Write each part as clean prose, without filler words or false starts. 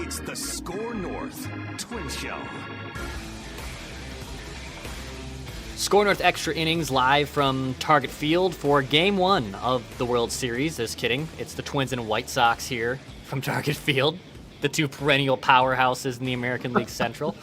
It's the Score North Twin Show. Score North Extra Innings live from Target Field for Game 1 of the World Series. Just kidding. It's the Twins and White Sox here from Target Field, the two perennial powerhouses in the American League Central.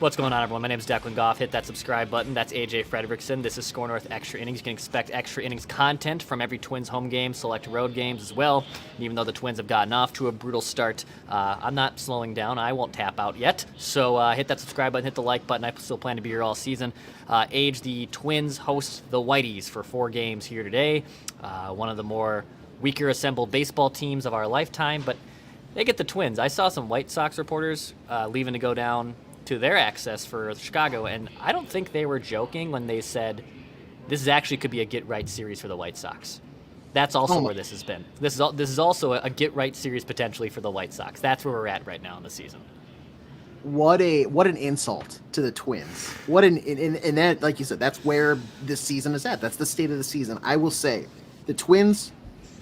What's going on, everyone? My name is Declan Goff. Hit that subscribe button. That's A.J. Frederickson. This is Score North Extra Innings. You can expect Extra Innings content from every Twins home game, select road games as well. And even though the Twins have gotten off to a brutal start, I'm not slowing down. I won't tap out yet. So hit that subscribe button, hit the like button. I still plan to be here all season. A.J., the Twins host the Whiteys for 4 games here today. One of the more weaker assembled baseball teams of our lifetime, but they get the Twins. I saw some White Sox reporters leaving to go down to their access for Chicago, and I don't think they were joking when they said this is actually could be a get-right series for the White Sox. That's also where this has been. This is also a get-right series potentially for the White Sox. That's where we're at right now in the season. What an insult to the Twins. And that, like you said, that's where this season is at. That's the state of the season. I will say the Twins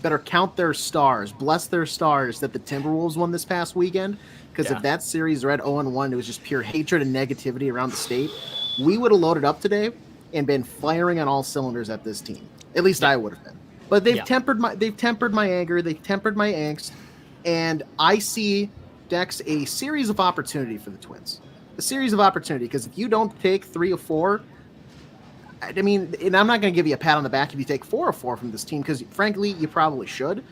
better count their stars, bless their stars that the Timberwolves won this past weekend. Because if that series read 0-1, it was just pure hatred and negativity around the state, we would have loaded up today and been firing on all cylinders at this team. At least I would have been. But they've tempered my anger, they've tempered my angst, and I see, Dex, a series of opportunity for the Twins. A series of opportunity, because if you don't take 3 or 4, I mean, and I'm not going to give you a pat on the back if you take 4 or 4 from this team, because frankly, you probably should.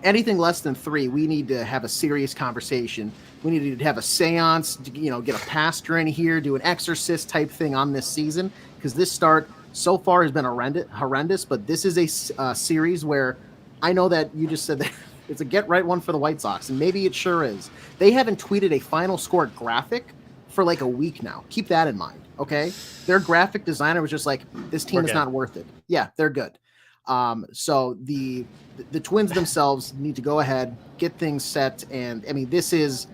Anything less than 3, we need to have a serious conversation. We need to have a seance, get a pastor in here, do an exorcist type thing on this season, because this start so far has been horrendous. But this is a series where I know that you just said that it's a get right one for the White Sox, and maybe it sure is. They haven't tweeted a final score graphic for like a week now. Keep that in mind, okay? Their graphic designer was just like, this team is not worth it. Yeah, they're good. So the Twins themselves need to go ahead, get things set, and I mean this is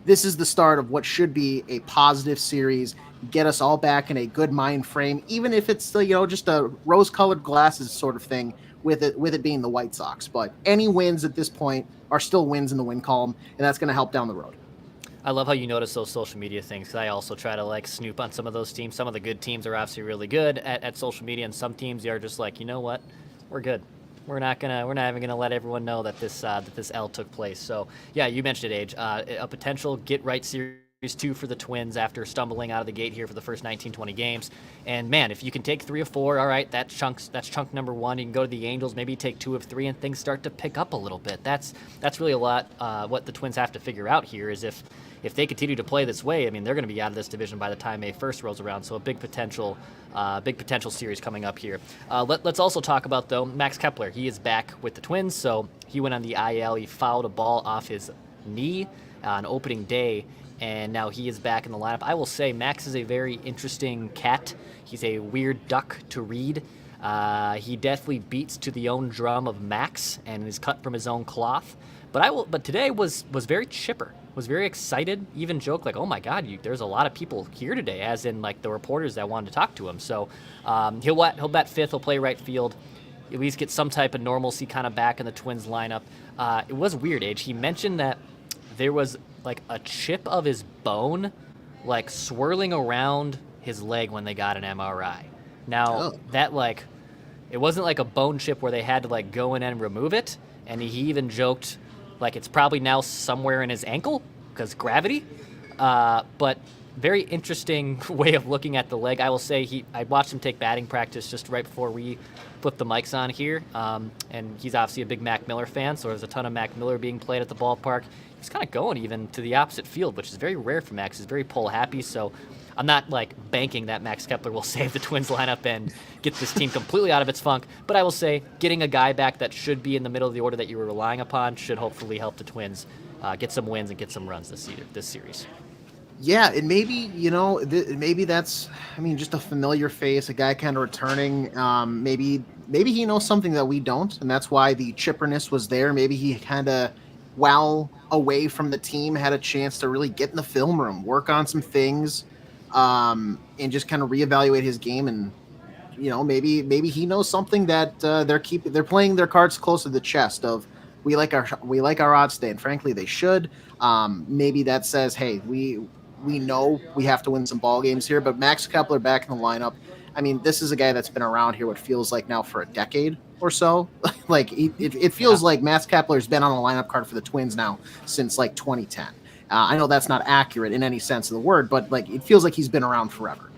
the start of what should be a positive series. Get us all back in a good mind frame, even if it's just a rose-colored glasses sort of thing with it being the White Sox. But any wins at this point are still wins in the win column, and that's going to help down the road. I love how you notice those social media things, because I also try to snoop on some of those teams. Some of the good teams are obviously really good at social media, and some teams are just like, you know what? We're good. We're not even gonna let everyone know that this L took place. So yeah, you mentioned it, A.J. A potential get right series 2 for the Twins after stumbling out of the gate here for the first 19-20 games. And man, if you can take 3 of 4, all right, that's chunk number 1. You can go to the Angels, maybe take 2 of 3, and things start to pick up a little bit. That's really a lot. What the Twins have to figure out here is if they continue to play this way, I mean, they're going to be out of this division by the time May 1st rolls around. So a big potential series coming up here. Let's also talk about, though, Max Kepler. He is back with the Twins, so he went on the IL. He fouled a ball off his knee on opening day, and now he is back in the lineup. I will say Max is a very interesting cat. He's a weird duck to read. He definitely beats to the own drum of Max and is cut from his own cloth. But today was very chipper. Was very excited, even joked like, oh my God, there's a lot of people here today, as in the reporters that wanted to talk to him. So he'll bat 5th, he'll play right field, at least get some type of normalcy kind of back in the Twins lineup. It was weird, A.J. He mentioned that there was a chip of his bone swirling around his leg when they got an MRI. Now that it wasn't a bone chip where they had to go in and remove it, and he even joked it's probably now somewhere in his ankle because gravity. But very interesting way of looking at the leg. I will say I watched him take batting practice just right before we put the mics on here. And he's obviously a big Mac Miller fan, so there's a ton of Mac Miller being played at the ballpark. He's kind of going even to the opposite field, which is very rare for Max. He's very pull happy, so I'm not banking that Max Kepler will save the Twins lineup and get this team completely out of its funk. But I will say getting a guy back that should be in the middle of the order that you were relying upon should hopefully help the Twins get some wins and get some runs this series. Yeah, and maybe, maybe that's, just a familiar face, a guy kind of returning. Maybe he knows something that we don't, and that's why the chipperness was there. Maybe he kind of, while away from the team, had a chance to really get in the film room, work on some things, and just kind of reevaluate his game. And, maybe he knows something that they're playing their cards close to the chest of, we like our odds today, and frankly, they should. Maybe that says, hey, we know we have to win some ball games here. But Max Kepler back in the lineup. I mean, this is a guy that's been around here what feels like now for a decade or so. Like it feels like Max Kepler's been on the lineup card for the Twins now since like 2010. I know that's not accurate in any sense of the word, but like it feels like he's been around forever.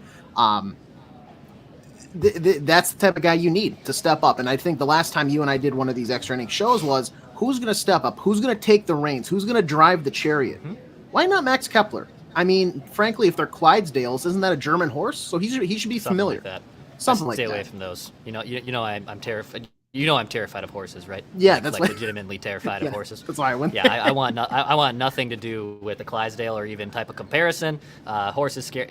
That's the type of guy you need to step up. And I think the last time you and I did one of these extra inning shows was who's going to step up, who's going to take the reins, who's going to drive the chariot. Why not Max Kepler? I mean, frankly, if they're Clydesdales, isn't that a German horse? So he should be familiar. Like that. Something like that. Stay away from those. You know, I'm terrified. You know, I'm terrified of horses, right? Yeah, that's like legitimately terrified of horses. That's why I went. Yeah, I want nothing to do with the Clydesdale or even type of comparison. Horses scare.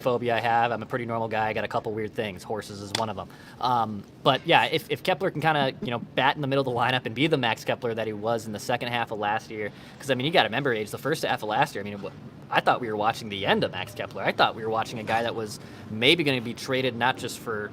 Phobia I have. I'm a pretty normal guy. I got a couple weird things. Horses is one of them. But yeah, if Kepler can kind of bat in the middle of the lineup and be the Max Kepler that he was in the second half of last year, because I mean you got to remember, the first half of last year. I mean, I thought we were watching the end of Max Kepler. I thought we were watching a guy that was maybe going to be traded not just for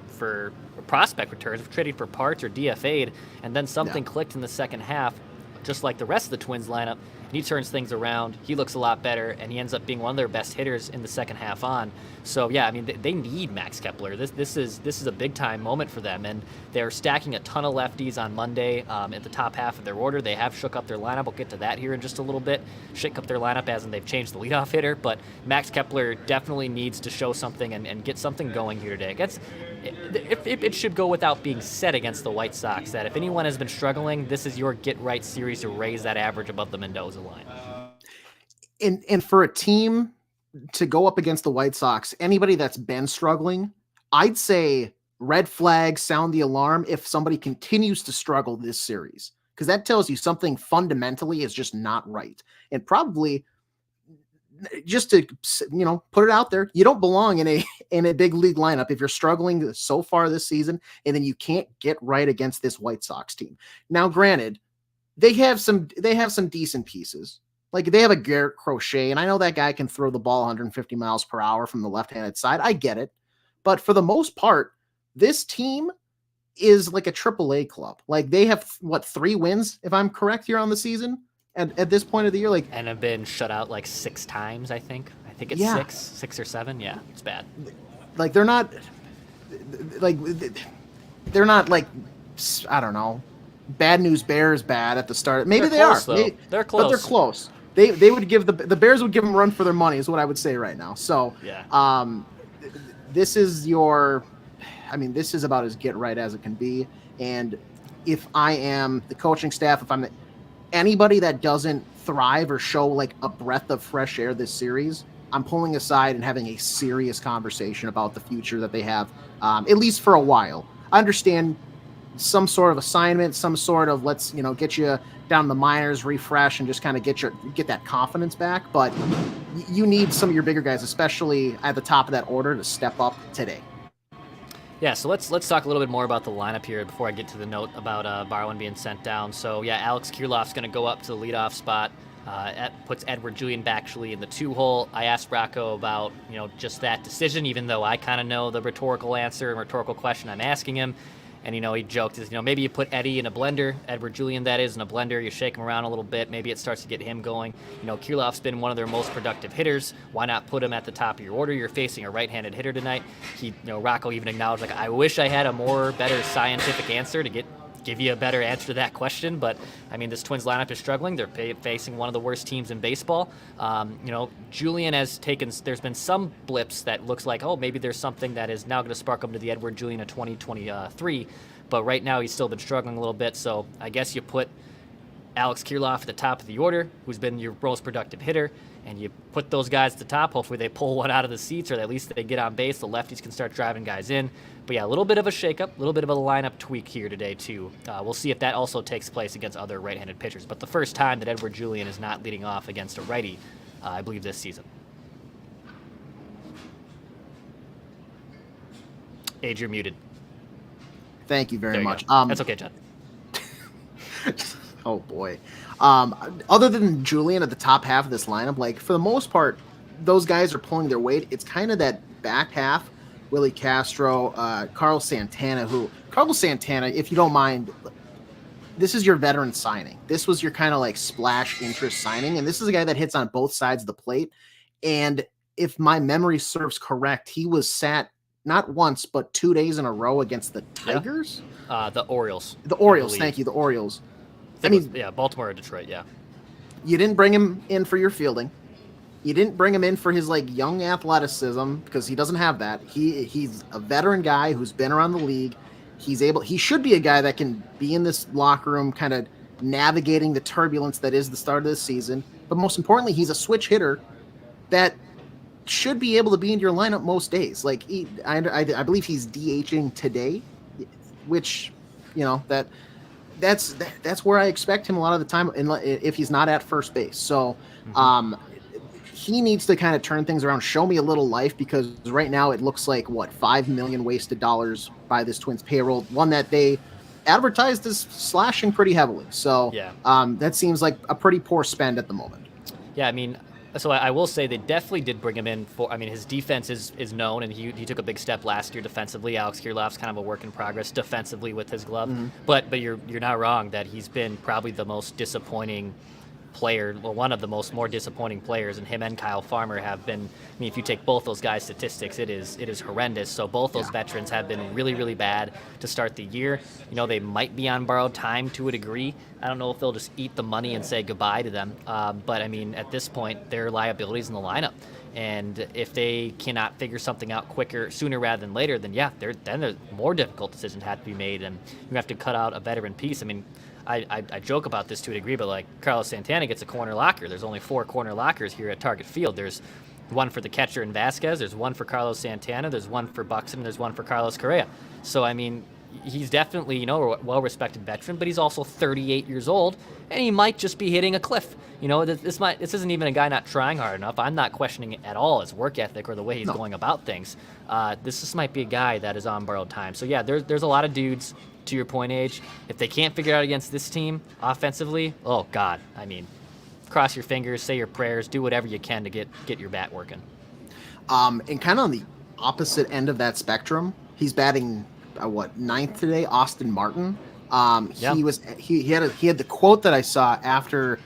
prospect returns, but traded for parts or DFA'd, and then something clicked in the second half, just like the rest of the Twins lineup. And he turns things around. He looks a lot better, and he ends up being one of their best hitters in the second half on. So yeah, I mean they need Max Kepler. This is a big time moment for them, and they're stacking a ton of lefties on Monday at the top half of their order. They have shook up their lineup. We'll get to that here in just a little bit. Shake up their lineup as in they've changed the leadoff hitter, but Max Kepler definitely needs to show something and get something going here today. It should go without being said against the White Sox that if anyone has been struggling, this is your get-right series to raise that average above the Mendoza line. And for a team to go up against the White Sox, anybody that's been struggling, I'd say red flag, sound the alarm if somebody continues to struggle this series, because that tells you something fundamentally is just not right. And probably just to, put it out there, you don't belong in a big league lineup if you're struggling so far this season, and then you can't get right against this White Sox team. Now, granted, they have some decent pieces. Like they have a Garrett Crochet, and I know that guy can throw the ball 150 miles per hour from the left-handed side. I get it. But for the most part, this team is like a AAA club. Like they have 3 wins, if I'm correct here on the season at this point of the year, and have been shut out like 6 times, I think it's 6 or 7. Yeah, it's bad. Like they're not like, I don't know, bad news Bears bad at the start. Maybe they're close, they are. They're close. But they're close. They would give the Bears would give them a run for their money is what I would say right now. So yeah. This is about as get right as it can be. And if I am the coaching staff, if I'm anybody that doesn't thrive or show like a breath of fresh air this series, I'm pulling aside and having a serious conversation about the future that they have, at least for a while. I understand some sort of assignment, some sort of let's get you down the minors, refresh, and just kind of get that confidence back. But you need some of your bigger guys, especially at the top of that order, to step up today. Yeah, so let's talk a little bit more about the lineup here before I get to the note about Varland being sent down. So yeah, Alex Kirilloff's going to go up to the leadoff spot. Puts Edward Julian actually in the 2-hole. I asked Rocco about just that decision, even though I kind of know the rhetorical answer and rhetorical question I'm asking him. And, he joked, maybe you put Eddie in a blender, Edward Julian, that is, in a blender. You shake him around a little bit. Maybe it starts to get him going. Kirilloff's been one of their most productive hitters. Why not put him at the top of your order? You're facing a right-handed hitter tonight. Rocco even acknowledged, I wish I had a better scientific answer to give you a better answer to that question. But, this Twins lineup is struggling. They're facing one of the worst teams in baseball. Julian has there's been some blips that looks like, maybe there's something that is now going to spark him to the Edward Julian of 2023. But right now he's still been struggling a little bit. So I guess you put Alex Kirilloff at the top of the order, who's been your most productive hitter, and you put those guys at the top. Hopefully they pull one out of the seats, or at least they get on base. The lefties can start driving guys in. But yeah, a little bit of a shakeup, a little bit of a lineup tweak here today too. We'll see if that also takes place against other right-handed pitchers. But the first time that Edward Julian is not leading off against a righty, I believe, this season. Age, you're muted. Thank you very much. That's okay, John. Oh boy. Other than Julian at the top half of this lineup, for the most part, those guys are pulling their weight. It's kind of that back half, Willie Castro, Carlos Santana, if you don't mind, this is your veteran signing. This was your kind of like splash interest signing, and this is a guy that hits on both sides of the plate. And if my memory serves correct, he was sat not once but 2 days in a row against the Tigers. The Orioles. The Orioles, thank you, the Orioles. I mean, Baltimore or Detroit, yeah. You didn't bring him in for your fielding. You didn't bring him in for his like young athleticism because he doesn't have that. He's a veteran guy who's been around the league. He should be a guy that can be in this locker room kind of navigating the turbulence that is the start of this season. But most importantly, he's a switch hitter that should be able to be in your lineup most days. Like I believe he's DHing today, which, you know, that's where I expect him a lot of the time if he's not at first base. So he needs to kind of turn things around, show me a little life, because right now it looks like $5 million wasted dollars by this Twins payroll, one that they advertised as slashing pretty heavily. So that seems like a pretty poor spend at the moment. Yeah, I mean, so I will say they definitely did bring him in for, I mean, his defense is known, and he took a big step last year defensively. Alex Kirilloff's kind of a work in progress defensively with his glove. But you're not wrong that he's been probably the most disappointing player, well, one of the more disappointing players, and him and Kyle Farmer have been, I mean, if you take both those guys' statistics, it is horrendous. So both those veterans have been really, really bad to start the year. You know, they might be on borrowed time to a degree. I don't know if they'll just eat the money and say goodbye to them. But I mean, at this point, they're liabilities in the lineup. And if they cannot figure something out sooner rather than later, then there's more difficult decisions have to be made, and you have to cut out a veteran piece. I mean, I joke about this to a degree, but like Carlos Santana gets a corner locker. There's only 4 corner lockers here at Target Field. There's one for the catcher in Vasquez. There's one for Carlos Santana. There's one for Buxton. There's one for Carlos Correa. So, I mean, he's definitely, you know, a well-respected veteran, but he's also 38 years old, and he might just be hitting a cliff. You know, this isn't even a guy not trying hard enough. I'm not questioning at all his work ethic or the way he's going about things. This just might be a guy that is on borrowed time. So, yeah, there's a lot of dudes, to your point, Age, if they can't figure it out against this team offensively, oh, God, I mean, cross your fingers, say your prayers, do whatever you can to get your bat working. And kind of on the opposite end of that spectrum, he's batting, ninth today, Austin Martin. He had the quote that I saw after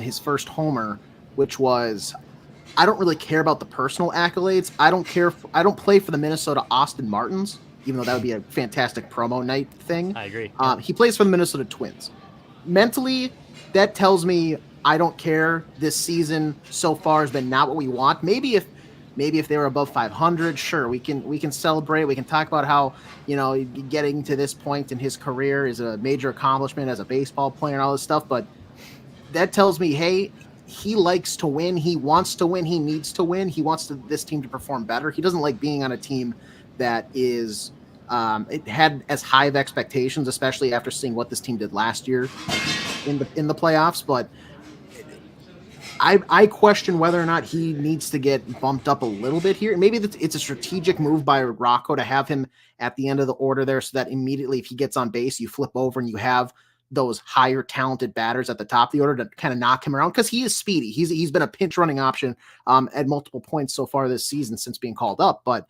his first homer, which was, I don't really care about the personal accolades. I don't play for the Minnesota Austin Martins, even though that would be a fantastic promo night thing. I agree. He plays for the Minnesota Twins. Mentally, that tells me I don't care. This season so far has been not what we want. Maybe if they were above 500, sure, we can celebrate. We can talk about how, you know, getting to this point in his career is a major accomplishment as a baseball player and all this stuff. But that tells me, hey, he likes to win. He wants to win. He needs to win. He wants this team to perform better. He doesn't like being on a team that is it had as high of expectations, especially after seeing what this team did last year in the playoffs. But I question whether or not he needs to get bumped up a little bit here. Maybe it's a strategic move by Rocco to have him at the end of the order there, so that immediately if he gets on base, you flip over and you have those higher talented batters at the top of the order to kind of knock him around, because he is speedy. He's been a pinch running option at multiple points so far this season since being called up. But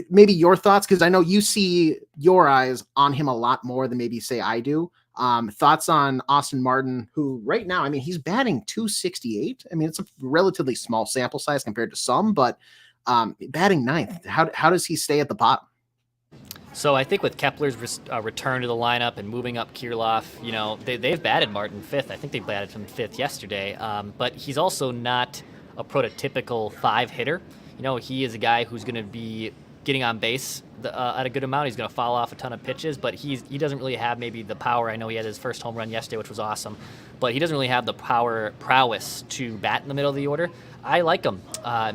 maybe your thoughts, because I know you see your eyes on him a lot more than maybe say I do. Thoughts on Austin Martin, who right now, I mean, he's batting .268. I mean, it's a relatively small sample size compared to some, but batting ninth. How does he stay at the bottom? So I think with Kepler's return to the lineup and moving up Kirilloff, you know, they've batted Martin fifth. I think they batted him fifth yesterday. But he's also not a prototypical 5 hitter. You know, he is a guy who's going to be getting on base at a good amount. He's going to foul off a ton of pitches, but he doesn't really have maybe the power. I know he had his first home run yesterday, which was awesome, but he doesn't really have the prowess to bat in the middle of the order. I like him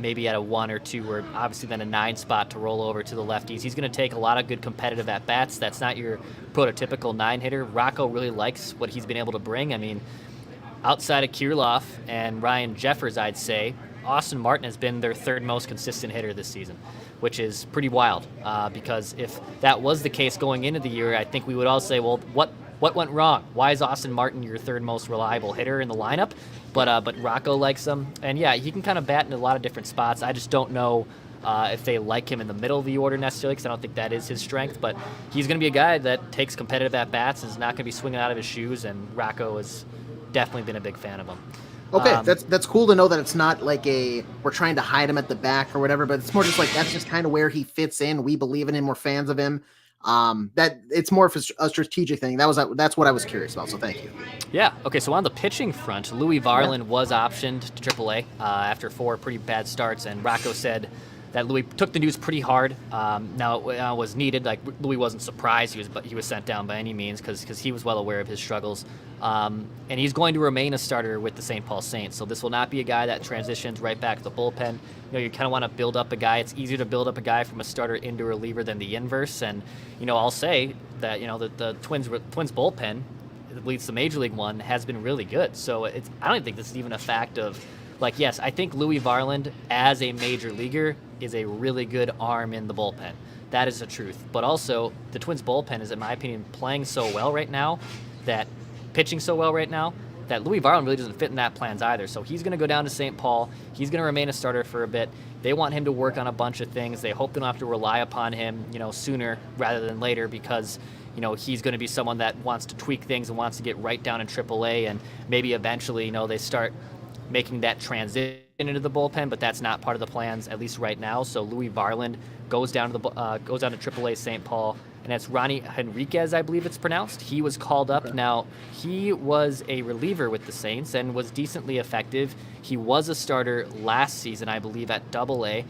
maybe at a 1 or 2, or obviously then a 9 spot to roll over to the lefties. He's going to take a lot of good competitive at-bats. That's not your prototypical 9 hitter. Rocco really likes what he's been able to bring. I mean, outside of Kirilloff and Ryan Jeffers, I'd say, Austin Martin has been their 3rd most consistent hitter this season, which is pretty wild, because if that was the case going into the year, I think we would all say, well, what went wrong? Why is Austin Martin your 3rd most reliable hitter in the lineup? But Rocco likes him, and yeah, he can kind of bat in a lot of different spots. I just don't know if they like him in the middle of the order necessarily, because I don't think that is his strength. But he's going to be a guy that takes competitive at-bats and is not going to be swinging out of his shoes, and Rocco has definitely been a big fan of him. Okay, that's cool to know that it's not like we're trying to hide him at the back or whatever, but it's more just like that's just kind of where he fits in. We believe in him. We're fans of him. That it's more of a strategic thing. That's what I was curious about. So thank you. Yeah. Okay. So on the pitching front, Louie Varland was optioned to AAA after 4 pretty bad starts, and Rocco said that Louie took the news pretty hard. Now it was needed. Like Louie wasn't surprised he was sent down by any means because he was well aware of his struggles. And he's going to remain a starter with the St. Paul Saints. So this will not be a guy that transitions right back to the bullpen. You kind of want to build up a guy. It's easier to build up a guy from a starter into a reliever than the inverse. And I'll say that the Twins bullpen, at least the Major League one, has been really good. So I don't think this is even a fact of yes, I think Louie Varland as a major leaguer is a really good arm in the bullpen. That is the truth. But also, the Twins bullpen is, in my opinion, pitching so well right now, that Louie Varland really doesn't fit in that plans either. So he's going to go down to St. Paul. He's going to remain a starter for a bit. They want him to work on a bunch of things. They hope they don't have to rely upon him, sooner rather than later, because he's going to be someone that wants to tweak things and wants to get right down in AAA, and maybe eventually, they start making that transition into the bullpen, but that's not part of the plans, at least right now. So Louie Varland goes down to AAA St. Paul, and that's Ronnie Henriquez, I believe it's pronounced. He was called up. Okay. Now, he was a reliever with the Saints and was decently effective. He was a starter last season, I believe, at AA.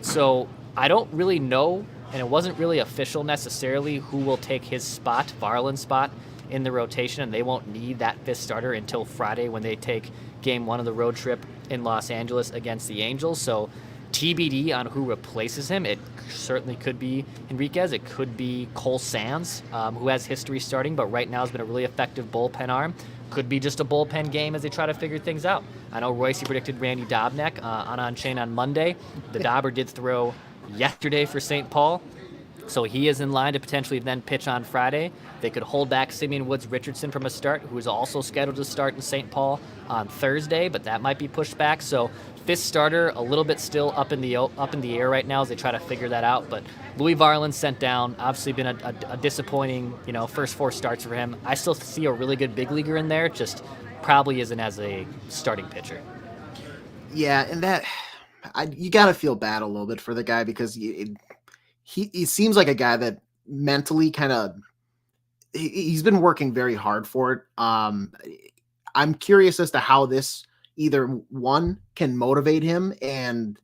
So I don't really know, and it wasn't really official necessarily, who will take his spot, Varland's spot, in the rotation, and they won't need that 5th starter until Friday when they take Game 1 of the road trip in Los Angeles against the Angels. So TBD on who replaces him. It certainly could be Henriquez. It could be Cole Sands, who has history starting, but right now has been a really effective bullpen arm. Could be just a bullpen game as they try to figure things out. I know Royce predicted Randy Dobnak on Chain on Monday. The Dobber did throw yesterday for St. Paul, so he is in line to potentially then pitch on Friday. They could hold back Simeon Woods-Richardson from a start, who is also scheduled to start in St. Paul on Thursday, but that might be pushed back. So 5th starter, a little bit still up in the air right now as they try to figure that out. But Louie Varland sent down, obviously been a disappointing, first 4 starts for him. I still see a really good big leaguer in there, just probably isn't as a starting pitcher. Yeah, and you got to feel bad a little bit for the guy, because he seems like a guy that mentally he's been working very hard for it. I'm curious as to how this either one can motivate him and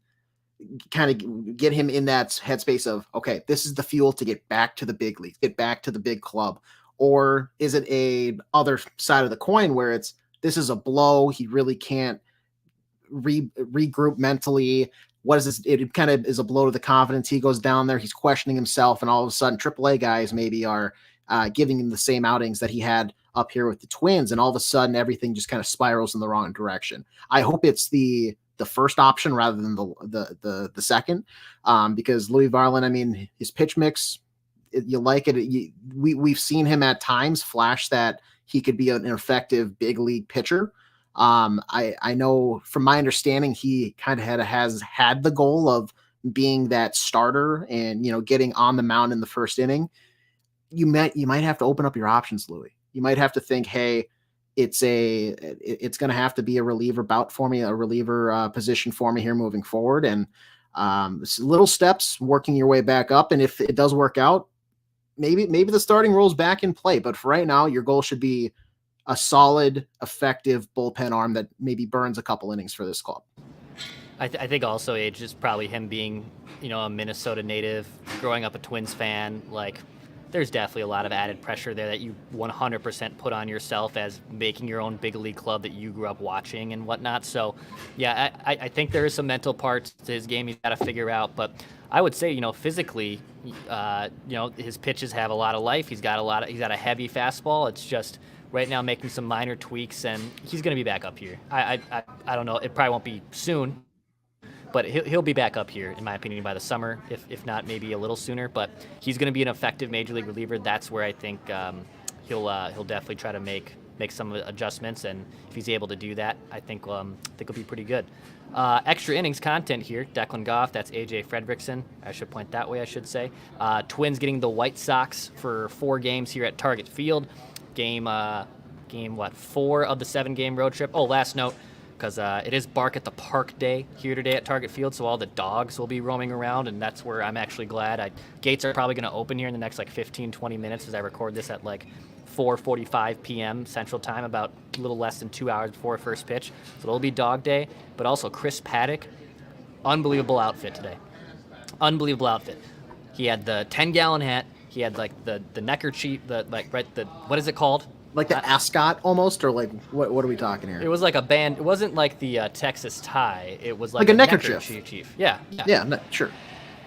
kind of get him in that headspace of, okay, this is the fuel to get back to the big league, get back to the big club. Or is it a other side of the coin where this is a blow. He really can't regroup mentally. What is this? It kind of is a blow to the confidence. He goes down there, he's questioning himself, and all of a sudden AAA guys maybe are giving him the same outings that he had up here with the Twins, and all of a sudden everything just kind of spirals in the wrong direction. I hope it's the first option rather than the second, because Louie Varland, his pitch mix, you like it. We've seen him at times flash that he could be an effective big league pitcher. I know from my understanding, he kind of has had the goal of being that starter and, getting on the mound in the first inning. You might have to open up your options, Louie. You might have to think, hey, it's going to have to be a reliever bout for me, a reliever position for me here moving forward. And little steps working your way back up. And if it does work out, maybe the starting role's back in play. But for right now, your goal should be a solid, effective bullpen arm that maybe burns a couple innings for this club. I think also age is probably him being, a Minnesota native, growing up a Twins fan. There's definitely a lot of added pressure there that you 100% put on yourself as making your own big league club that you grew up watching and whatnot. So, yeah, I think there is some mental parts to his game he's got to figure out. But I would say, physically, his pitches have a lot of life. He's got a heavy fastball. It's just right now making some minor tweaks, and he's going to be back up here. I don't know. It probably won't be soon, but he'll be back up here, in my opinion, by the summer, if not maybe a little sooner. But he's going to be an effective major league reliever. That's where I think he'll definitely try to make make some adjustments, and if he's able to do that, I think it'll be pretty good. Extra innings content here. Declan Goff, that's A.J. Fredrickson. I should point that way, I should say. Twins getting the White Sox for 4 games here at Target Field. Game 4 of the 7-game road trip. Oh, last note, because it is Bark at the Park Day here today at Target Field, so all the dogs will be roaming around, and that's where I'm actually glad. Gates are probably going to open here in the next 15, 20 minutes as I record this at 4:45 p.m. Central Time, about a little less than 2 hours before first pitch. So it'll be dog day, but also Chris Paddock, unbelievable outfit today. Unbelievable outfit. He had the 10-gallon hat. He had the neckerchief, what is it called? Like the ascot almost, or what are we talking here? It was like a band. It wasn't like the Texas tie. It was like a neckerchief. Yeah. Sure.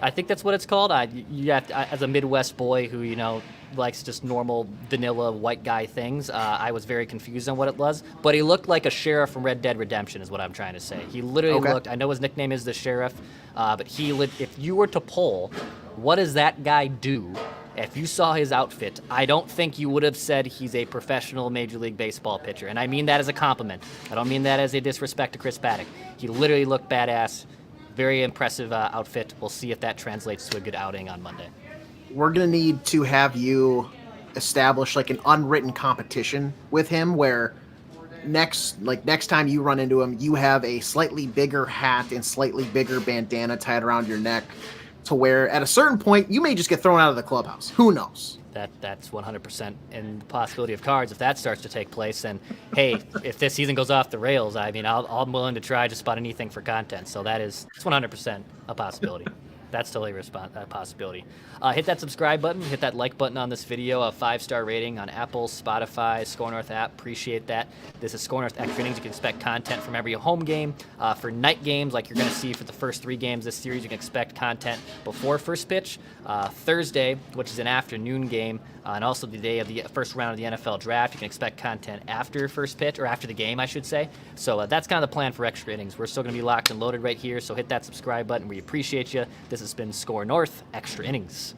I think that's what it's called. You have to, as a Midwest boy who likes just normal vanilla white guy things, I was very confused on what it was. But he looked like a sheriff from Red Dead Redemption, is what I'm trying to say. He literally looked. I know his nickname is the Sheriff, but if you were to poll, what does that guy do? If you saw his outfit, I don't think you would have said he's a professional Major League Baseball pitcher. And I mean that as a compliment. I don't mean that as a disrespect to Chris Paddock. He literally looked badass. Very impressive outfit. We'll see if that translates to a good outing on Monday. We're going to need to have you establish an unwritten competition with him where next time you run into him, you have a slightly bigger hat and slightly bigger bandana tied around your neck, to where at a certain point you may just get thrown out of the clubhouse. Who knows? That's 100% in the possibility of cards if that starts to take place. And hey, if this season goes off the rails, I'm willing to try just about anything for content. So it's 100% a possibility. That's totally a possibility. Hit that subscribe button. Hit that like button on this video. A 5-star rating on Apple, Spotify, Score North app. Appreciate that. This is Score North Extra Innings. You can expect content from every home game. For night games, like you're going to see for the first 3 games this series, you can expect content before first pitch. Thursday, which is an afternoon game, and also the day of the first round of the NFL draft, you can expect content after first pitch, or after the game, I should say. So that's kind of the plan for Extra Innings. We're still going to be locked and loaded right here, so hit that subscribe button. We appreciate you. This has been Score North Extra Innings.